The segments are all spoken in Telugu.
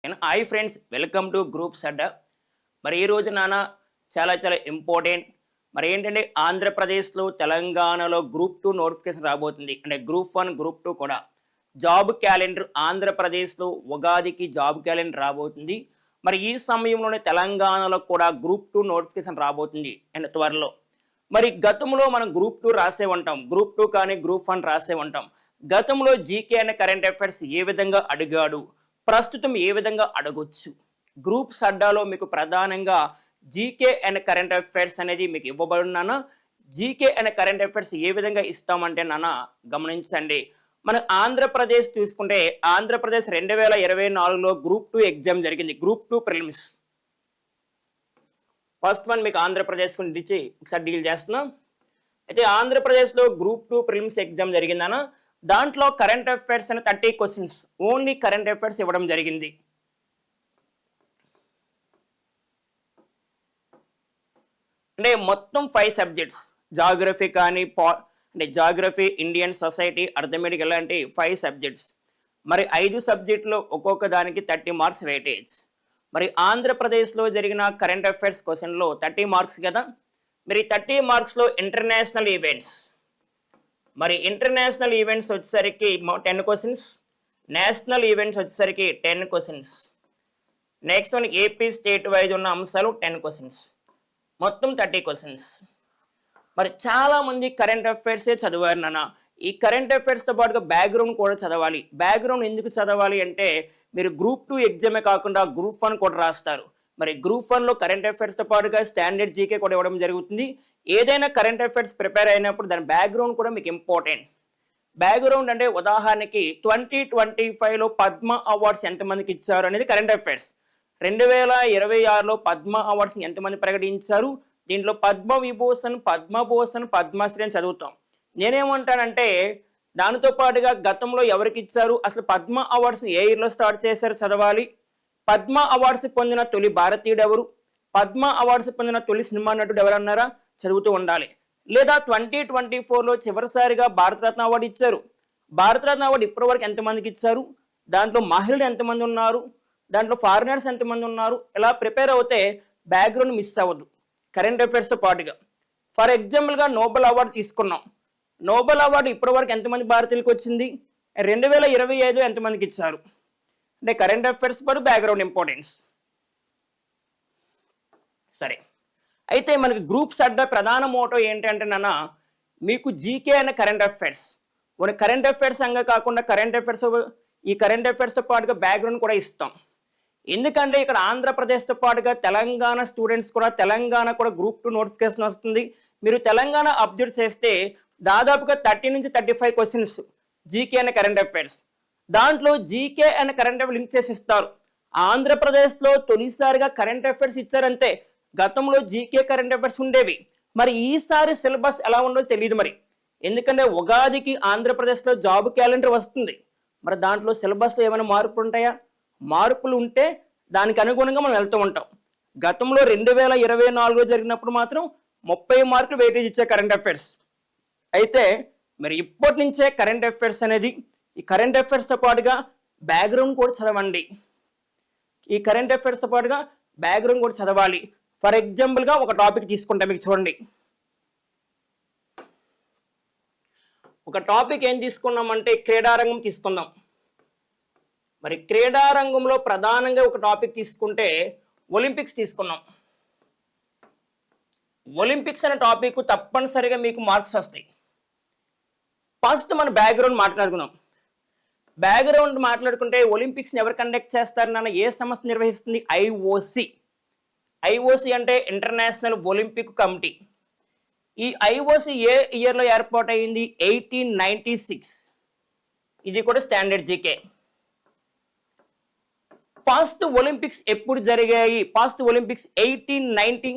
And hi friends, welcome to groups Adda. మరి ఈ రోజు చాలా చాలా ఇంపార్టెంట్. మరి ఏంటంటే ఆంధ్రప్రదేశ్లో తెలంగాణలో గ్రూప్ 2 నోటిఫికేషన్ రాబోతుంది. అంటే గ్రూప్ 1 గ్రూప్ 2 కూడా జాబ్ క్యాలెండర్ ఆంధ్రప్రదేశ్లో ఉగాదికి జాబ్ క్యాలెండర్ రాబోతుంది. మరి ఈ సమయంలోనే తెలంగాణలో కూడా గ్రూప్ 2 నోటిఫికేషన్ రాబోతుంది అండ్ త్వరలో. మరి గతంలో మనం గ్రూప్ 2 రాసే ఉంటాం, గ్రూప్ 2 కానీ గ్రూప్ 1 రాసే ఉంటాం. గతంలో జీకే అండ్ కరెంట్ అఫైర్స్ ఏ విధంగా అడిగాడు, ప్రస్తుతం ఏ విధంగా అడగొచ్చు, గ్రూప్స్ అడ్డాలో మీకు ప్రధానంగా జీకే అండ్ కరెంట్ అఫైర్స్ అనేది మీకు ఇవ్వబడున్నానా. జీకే అండ్ కరెంట్ అఫైర్స్ ఏ విధంగా ఇస్తామంటే గమనించండి. మన ఆంధ్రప్రదేశ్ చూసుకుంటే ఆంధ్రప్రదేశ్ 2024లో గ్రూప్ 2 ఎగ్జామ్ జరిగింది. గ్రూప్ 2 ప్రిలిమ్స్ ఫస్ట్ వన్ మీకు ఆంధ్రప్రదేశ్ గురించి ఒకసారి డీల్ చేస్తున్నాం. అయితే ఆంధ్రప్రదేశ్లో గ్రూప్ 2 ప్రిలిమ్స్ ఎగ్జామ్ జరిగిందనా. దాంట్లో కరెంట్ అఫైర్స్ అని 30 క్వశ్చన్స్ ఓన్లీ కరెంట్ అఫైర్స్ ఇవ్వడం జరిగింది. అంటే మొత్తం 5 సబ్జెక్ట్స్, జాగ్రఫీ కానీ అంటే జాగ్రఫీ, ఇండియన్ సొసైటీ, అర్థమెటిక్ ఇలాంటి 5 సబ్జెక్ట్స్. మరి 5 సబ్జెక్టులో ఒక్కొక్క దానికి 30 మార్క్స్ వెయిటేజ్. మరి ఆంధ్రప్రదేశ్లో జరిగిన కరెంట్ అఫైర్స్ క్వశ్చన్లో 30 మార్క్స్ కదా. మరి 30 మార్క్స్లో ఇంటర్నేషనల్ ఈవెంట్స్, మరి ఇంటర్నేషనల్ ఈవెంట్స్ వచ్చేసరికి 10 క్వశ్చన్స్, నేషనల్ ఈవెంట్స్ వచ్చేసరికి 10 క్వశ్చన్స్, నెక్స్ట్ మనకి ఏపీ స్టేట్ వైజ్ ఉన్న అంశాలు 10 క్వశ్చన్స్, మొత్తం 30 క్వశ్చన్స్. మరి చాలామంది కరెంట్ అఫైర్సే చదివారు ఈ కరెంట్ అఫైర్స్తో పాటుగా బ్యాక్గ్రౌండ్ కూడా చదవాలి. బ్యాక్గ్రౌండ్ ఎందుకు చదవాలి అంటే మీరు గ్రూప్ 2 ఎగ్జామే కాకుండా గ్రూప్ 1 కూడా రాస్తారు. మరి గ్రూప్ 1లో కరెంట్ అఫైర్స్తో పాటుగా స్టాండర్డ్ జీకే కూడా ఇవ్వడం జరుగుతుంది. ఏదైనా కరెంట్ అఫైర్స్ ప్రిపేర్ అయినప్పుడు దాని బ్యాక్గ్రౌండ్ కూడా మీకు ఇంపార్టెంట్. బ్యాక్గ్రౌండ్ అంటే ఉదాహరణకి 2025లో పద్మ అవార్డ్స్ ఎంతమందికి ఇచ్చారు అనేది కరెంట్ అఫైర్స్. 2026లో పద్మ అవార్డ్స్ ఎంతమంది ప్రకటించారు, దీంట్లో పద్మవిభూషణ్, పద్మభూషణ్, పద్మశ్రీ అని చదువుతాం. నేనేమంటానంటే దానితో పాటుగా గతంలో ఎవరికి ఇచ్చారు, అసలు పద్మ అవార్డ్స్ని ఏ ఇయర్లో స్టార్ట్ చేశారు చదవాలి. పద్మ అవార్డ్స్ పొందిన తొలి భారతీయుడు ఎవరు, పద్మ అవార్డ్స్ పొందిన తొలి సినిమా నటుడు ఎవరన్నారా చదువుతూ ఉండాలి. లేదా 2024లో చివరిసారిగా భారతరత్న అవార్డు ఇచ్చారు. భారతరత్న అవార్డు ఇప్పటి వరకు ఎంతమందికి ఇచ్చారు, దాంట్లో మహిళలు ఎంతమంది ఉన్నారు, దాంట్లో ఫారినర్స్ ఎంతమంది ఉన్నారు, ఇలా ప్రిపేర్ అవుతే బ్యాక్గ్రౌండ్ మిస్ అవ్వదు కరెంట్ అఫైర్స్తో పాటుగా. ఫర్ ఎగ్జాంపుల్గా నోబెల్ అవార్డు తీసుకున్నాం. నోబెల్ అవార్డు ఇప్పటి వరకు ఎంతమంది భారతీయులకు వచ్చింది, 2025 ఎంతమందికి ఇచ్చారు. అంటే current affairs per background importance. సరే, అయితే మనకి గ్రూప్స్ అడ్డా ప్రధాన మోటో ఏంటంటే మీకు జీకే అనే కరెంట్ అఫైర్స్, మన కరెంట్ అఫైర్స్ అంగా కాకుండా కరెంట్ అఫైర్స్, ఈ కరెంట్ అఫైర్స్తో పాటుగా బ్యాక్గ్రౌండ్ కూడా ఇస్తాం. ఎందుకంటే ఇక్కడ ఆంధ్రప్రదేశ్తో పాటుగా తెలంగాణ స్టూడెంట్స్ కూడా, తెలంగాణ కూడా గ్రూప్ 2 నోటిఫికేషన్ వస్తుంది. మీరు తెలంగాణ అప్డేట్ చేస్తే దాదాపుగా 30 నుంచి 35 క్వశ్చన్స్ జీకే అనే కరెంట్ అఫైర్స్. దాంట్లో GK and current affairs link చేసి ఇస్తారు. ఆంధ్రప్రదేశ్లో తొలిసారిగా కరెంట్ అఫైర్స్ ఇచ్చారంతే. గతంలో జీకే కరెంట్ అఫైర్స్ ఉండేవి. మరి ఈసారి సిలబస్ ఎలా ఉండదో తెలియదు మరి. ఎందుకంటే ఉగాదికి ఆంధ్రప్రదేశ్లో జాబ్ క్యాలెండర్ వస్తుంది. మరి దాంట్లో సిలబస్లో ఏమైనా మార్పులు ఉంటాయా? మార్పులు ఉంటే దానికి అనుగుణంగా మనం వెళ్తూ ఉంటాం. గతంలో 2024లో జరిగినప్పుడు మాత్రం 30 మార్కులు వెయిటేజ్ ఇచ్చే కరెంట్ అఫైర్స్. అయితే మరి ఇప్పటి నుంచే కరెంట్ అఫైర్స్ అనేది, ఈ కరెంట్ అఫైర్స్తో పాటుగా బ్యాక్గ్రౌండ్ కూడా చదవండి. ఈ కరెంట్ అఫైర్స్తో పాటుగా బ్యాక్గ్రౌండ్ కూడా చదవాలి. ఫర్ ఎగ్జాంపుల్గా ఒక టాపిక్ తీసుకుంటే మీకు చూడండి, ఒక టాపిక్ ఏం తీసుకున్నామంటే క్రీడారంగం తీసుకుందాం. మరి క్రీడారంగంలో ప్రధానంగా ఒక టాపిక్ తీసుకుంటే ఒలింపిక్స్ తీసుకున్నాం. ఒలింపిక్స్ అనే టాపిక్ తప్పనిసరిగా మీకు మార్క్స్ వస్తాయి. ఫస్ట్ మన బ్యాక్గ్రౌండ్ మాట్లాడుకున్నాం. బ్యాక్గ్రౌండ్ మాట్లాడుకుంటే ఒలింపిక్స్ని ఎవరు కండక్ట్ చేస్తారు ఏ సంస్థ నిర్వహిస్తుంది? ఐఓసి. ఐఓసి అంటే ఇంటర్నేషనల్ ఒలింపిక్ కమిటీ. ఈ ఐఓసి ఏ ఇయర్లో ఏర్పాటైంది? 1896. ఇది కూడా స్టాండర్డ్ జీకే. ఫస్ట్ ఒలింపిక్స్ ఎప్పుడు జరిగాయి? First Olympics 1890.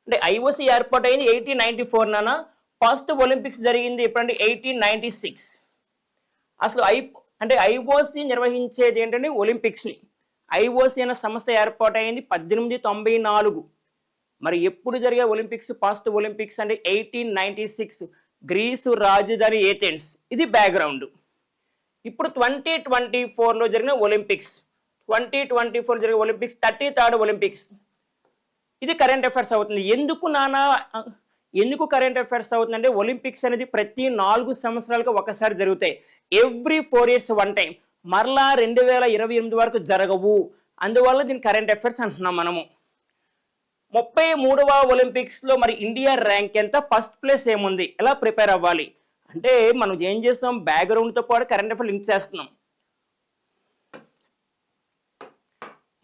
అంటే ఐఓసి ఏర్పాటైంది 1894 ఫస్ట్ ఒలింపిక్స్ జరిగింది ఎప్పుడంటే 1896. అసలు ఐఓసి నిర్వహించేది ఏంటంటే ఒలింపిక్స్ని. ఐఓసి అనే సంస్థ ఏర్పాటైంది 1894. మరి ఎప్పుడు జరిగే ఒలింపిక్స్? ఫస్ట్ ఒలింపిక్స్ అంటే 1896, గ్రీసు రాజధాని ఏథెన్స్. ఇది బ్యాక్గ్రౌండ్. ఇప్పుడు 2024లో జరిగిన ఒలింపిక్స్ 2024 జరిగే ఒలింపిక్స్ 33rd ఒలింపిక్స్. ఇది కరెంట్ అఫైర్స్ అవుతుంది. ఎందుకు కరెంట్ అఫైర్స్ అవుతుందంటే ఒలింపిక్స్ అనేది ప్రతి 4 సంవత్సరాలకు ఒకసారి జరుగుతాయి. Every 4 years one time. మరలా 2028 వరకు జరగవు. అందువల్ల దీన్ని కరెంట్ అఫైర్స్ అంటున్నాం మనము. 33వ ఒలింపిక్స్లో మరి ఇండియా ర్యాంక్ ఎంత, ఫస్ట్ ప్లేస్ ఏముంది, ఎలా ప్రిపేర్ అవ్వాలి అంటే మనం ఏం చేస్తాం, బ్యాక్గ్రౌండ్తో పాటు కరెంట్ అఫైర్ లింక్ చేస్తున్నాం.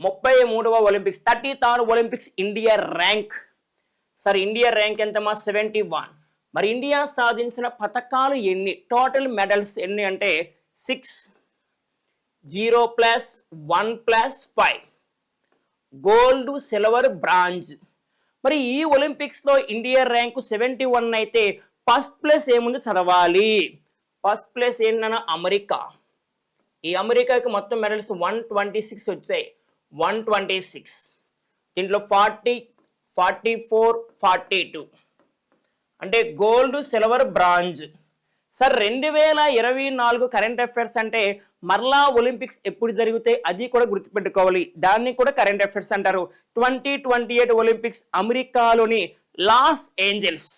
33వ Olympics 33rd Olympics India rank. సరే ఇండియా ర్యాంక్ ఎంతమా 71. మరి ఇండియా సాధించిన పథకాలు ఎన్ని, టోటల్ మెడల్స్ ఎన్ని అంటే 6, 0 + 1 + 5, గోల్డ్, సిల్వర్, బ్రాంజ్. మరి ఈ ఒలింపిక్స్లో ఇండియా ర్యాంకు 71 అయితే ఫస్ట్ ప్లేస్ ఏముంది చదవాలి. ఫస్ట్ ప్లేస్ ఏంటన్నా అమెరికా. ఈ అమెరికాకి మొత్తం మెడల్స్ 126 వచ్చాయి. 126 దీంట్లో 40, 44, 42 అంటే gold, silver, bronze. Sir 2024 current affairs అంటే మరలా ఒలింపిక్స్ ఎప్పుడు జరిగితే అది కూడా గుర్తుపెట్టుకోవాలి. దాన్ని కూడా కరెంట్ అఫైర్స్ అంటారు. 2028 ఒలింపిక్స్ అమెరికాలోని లాస్ ఏంజల్స్.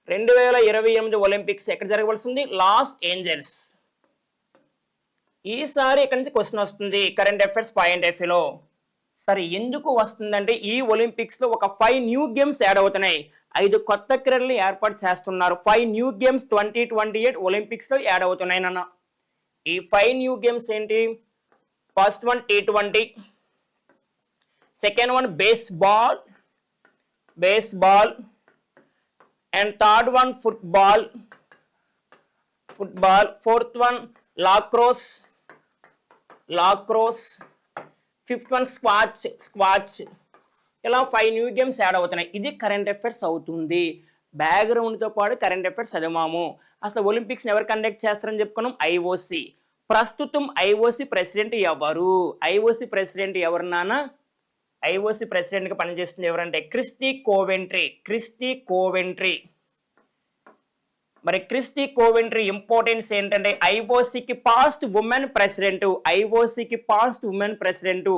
2028 ఒలింపిక్స్ ఎక్కడ జరగవలసింది, లాస్ ఏంజల్స్. ఈసారి ఇక్కడ నుంచి క్వశ్చన్ వస్తుంది కరెంట్ అఫైర్స్ పాయింట్ ఆఫ్ వ్యూలో. సరే ఎందుకు వస్తుందంటే ఈ ఒలింపిక్స్లో ఒక 5 న్యూ గేమ్స్ యాడ్ అవుతున్నాయి. 5 కొత్త క్రీడలు ఏర్పాటు చేస్తున్నారు. 5 న్యూ గేమ్స్ 2028 ఒలింపిక్స్లో యాడ్ అవుతున్నాయి నాన్న. ఈ 5 న్యూ గేమ్స్ ఏంటి, first one T20, second one baseball and third one football, fourth one lacrosse, fifth one squash. ఇలా 5 న్యూ గేమ్స్ యాడ్ అవుతున్నాయి. ఇది కరెంట్ అఫైర్స్ అవుతుంది. బ్యాక్గ్రౌండ్తో పాటు కరెంట్ అఫైర్స్ చదివాము. అసలు ఒలింపిక్స్ ఎవరు కండక్ట్ చేస్తారని చెప్పుకున్నాం, ఐఓసి. ప్రస్తుతం ఐఓసి ప్రెసిడెంట్ ఎవరు, ఐఓసి ప్రెసిడెంట్ ఎవరు నాన్న, ఐఓసి ప్రెసిడెంట్గా పనిచేస్తుంది ఎవరంటే క్రిస్టీ కోవెంట్రీ. మరి క్రిస్టీ కోవెంట్రీ ఇంపార్టెన్స్ ఏంటంటే ఐఓసికి పాస్ట్ ఉమెన్ ప్రెసిడెంట్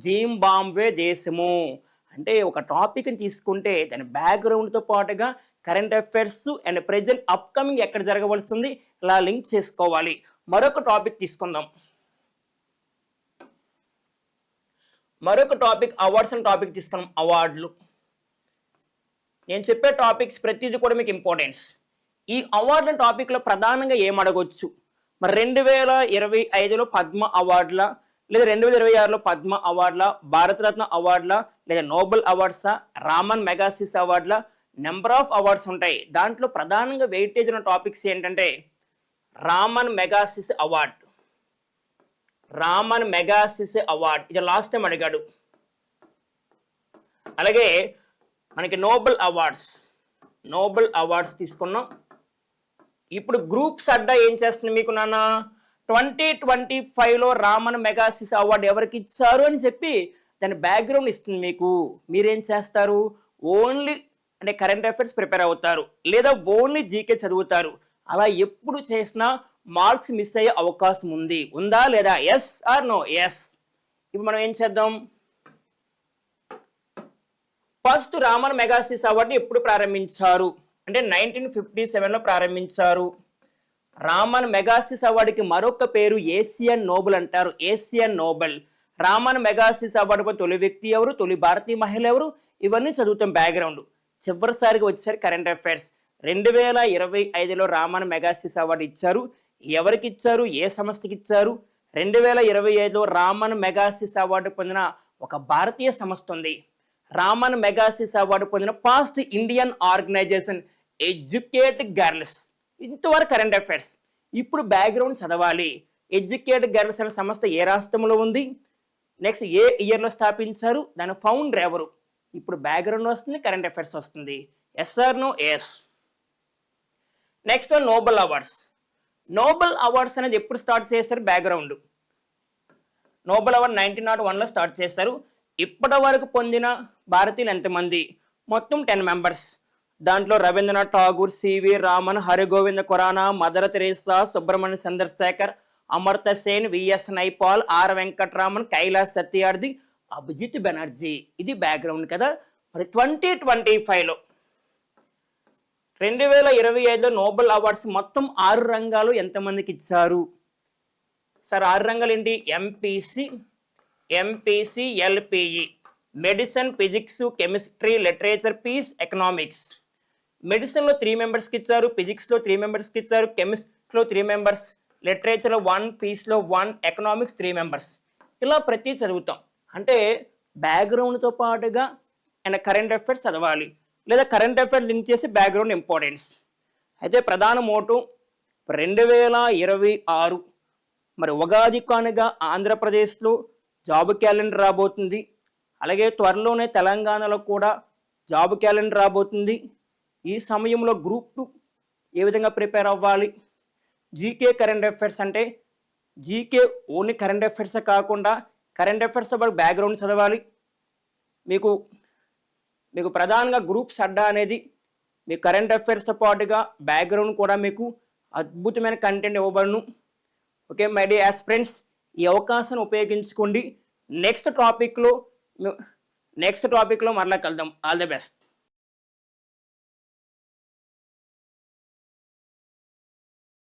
జింబాబ్వే దేశము. అంటే ఒక టాపిక్ని తీసుకుంటే దాని బ్యాక్గ్రౌండ్తో పాటుగా current affairs and present upcoming ఎక్కడ జరగవలసింది ఇలా లింక్ చేసుకోవాలి. మరొక టాపిక్ తీసుకుందాం. అవార్డ్స్ అండ్ టాపిక్ తీసుకున్నాం. అవార్డులు. నేను చెప్పే టాపిక్స్ ప్రతిదీ కూడా మీకు ఇంపార్టెన్స్. ఈ అవార్డుల టాపిక్లో ప్రధానంగా ఏం అడగొచ్చు, మరి 2025లో పద్మ అవార్డుల, లేదా 2026లో పద్మ అవార్డుల, భారతరత్న అవార్డుల, లేదా నోబెల్ అవార్డ్సా, రామన్ మెగాసిస్ అవార్డుల, నెంబర్ ఆఫ్ అవార్డ్స్ ఉంటాయి. దాంట్లో ప్రధానంగా వెయిటేజ్ ఉన్న టాపిక్స్ ఏంటంటే రామన్ మెగాసిస్ అవార్డ్, ఇది లాస్ట్ టైం అడిగాడు. అలాగే మనకి నోబెల్ అవార్డ్స్ తీసుకున్నాం. ఇప్పుడు గ్రూప్స్ అడ్డా ఏం చేస్తుంది మీకు నాన్న, 2025లో రామన్ మెగాసిస్ అవార్డు ఎవరికి ఇచ్చారు అని చెప్పి దాని బ్యాక్గ్రౌండ్ ఇస్తుంది మీకు. మీరేం చేస్తారు, ఓన్లీ అంటే కరెంట్ అఫైర్స్ ప్రిపేర్ అవుతారు, లేదా ఓన్లీ జీకే చదువుతారు. అలా ఎప్పుడు చేసినా మార్క్స్ మిస్ అయ్యే అవకాశం ఉందా లేదా, ఎస్ ఆర్ నో? ఎస్. ఇప్పుడు మనం ఏం చేద్దాం, ఫస్ట్ రామన్ మెగాసిస్ అవార్డుని ఎప్పుడు ప్రారంభించారు అంటే 1957లో ప్రారంభించారు. రామన్ మెగాసిస్ అవార్డుకి మరొక పేరు ఏషియన్ నోబెల్ అంటారు. రామన్ మెగాసిస్ అవార్డు తొలి వ్యక్తి ఎవరు, తొలి భారతీయ మహిళ ఎవరు, ఇవన్నీ చదువుతాం బ్యాక్గ్రౌండ్. చివరిసారిగా వచ్చారు కరెంట్ అఫైర్స్. 2025లో రామన్ మెగాసిస్ అవార్డు ఇచ్చారు. ఎవరికి ఇచ్చారు, ఏ సంస్థకి ఇచ్చారు? 2025లో రామన్ మెగాసిస్ అవార్డు పొందిన ఒక భారతీయ సంస్థ ఉంది. రామన్ మెగాసిస్ అవార్డు పొందిన first Indian organisation Educate Girls. ఇంతవరకు కరెంట్ అఫైర్స్. ఇప్పుడు బ్యాక్గ్రౌండ్ చదవాలి. ఎడ్యుకేట్ గర్ల్స్ అనే సంస్థ ఏ రాష్ట్రంలో ఉంది, నెక్స్ట్ ఏ ఇయర్లో స్థాపించారు, దాని ఫౌండర్ ఎవరు. ఇప్పుడు బ్యాక్గ్రౌండ్ వస్తుంది, కరెంట్ అఫైర్స్ వస్తుంది. Yes or no? Yes. Next one Nobel awards అనేది ఎప్పుడు స్టార్ట్ చేశారు, బ్యాక్గ్రౌండ్. నోబెల్ అవార్డ్ 1901లో స్టార్ట్ చేశారు. ఇప్పటి వరకు పొందిన భారతీయులు ఎంతమంది, మొత్తం 10 మెంబర్స్. దాంట్లో Rabindranath Tagore, CV Raman, Hargobind Khorana, mother Teresa, Subrahmanyan Chandrasekhar, Amartya Sen, VS Naipaul, R Venkataraman, Kailash Satyarthi, Abhijit Banerjee. ఇది బ్యాక్గ్రౌండ్ కదా. మరి 2025లో 2025లో నోబెల్ అవార్డ్స్ మొత్తం 6 రంగాలు ఎంతమందికి ఇచ్చారు? సార్ 6 రంగాలు ఏంటి? MPC, LPE, medicine, physics, chemistry, literature, peace, economics. మెడిసిన్లో 3 మెంబర్స్కి ఇచ్చారు, ఫిజిక్స్లో 3 మెంబర్స్కి ఇచ్చారు, కెమిస్ట్రీలో 3 మెంబర్స్, లిటరేచర్లో 1, పీస్లో 1, ఎకనామిక్స్ 3 మెంబర్స్. ఇలా ప్రతి చదువుతాం. అంటే బ్యాక్గ్రౌండ్తో పాటుగా అండ్ కరెంట్ అఫైర్స్ చదవాలి, లేదా కరెంట్ అఫైర్స్ లింక్ చేసి బ్యాక్గ్రౌండ్ ఇంపార్టెన్స్. అయితే ప్రధాన మోటో 2026 మరి ఉగాది కానుగా ఆంధ్రప్రదేశ్లో జాబ్ క్యాలెండర్ రాబోతుంది. అలాగే త్వరలోనే తెలంగాణలో కూడా జాబ్ క్యాలెండర్ రాబోతుంది. ఈ సమయంలో గ్రూప్ 2 ఏ విధంగా ప్రిపేర్ అవ్వాలి? జీకే కరెంట్ అఫైర్స్ అంటే జీకే ఓన్లీ కరెంట్ అఫైర్స్ కాకుండా కరెంట్ అఫైర్స్తో పాటు బ్యాక్గ్రౌండ్ చదవాలి. మీకు ప్రధానంగా గ్రూప్స్ అడ్డా అనేది మీ కరెంట్ అఫైర్స్తో పాటుగా బ్యాక్గ్రౌండ్ కూడా మీకు అద్భుతమైన కంటెంట్ ఇవ్వబడును. ఓకే మై డియర్ ఆస్పిరెంట్స్, ఈ అవకాశాన్ని ఉపయోగించుకోండి. నెక్స్ట్ టాపిక్లో మరలా కలుద్దాం. All the best.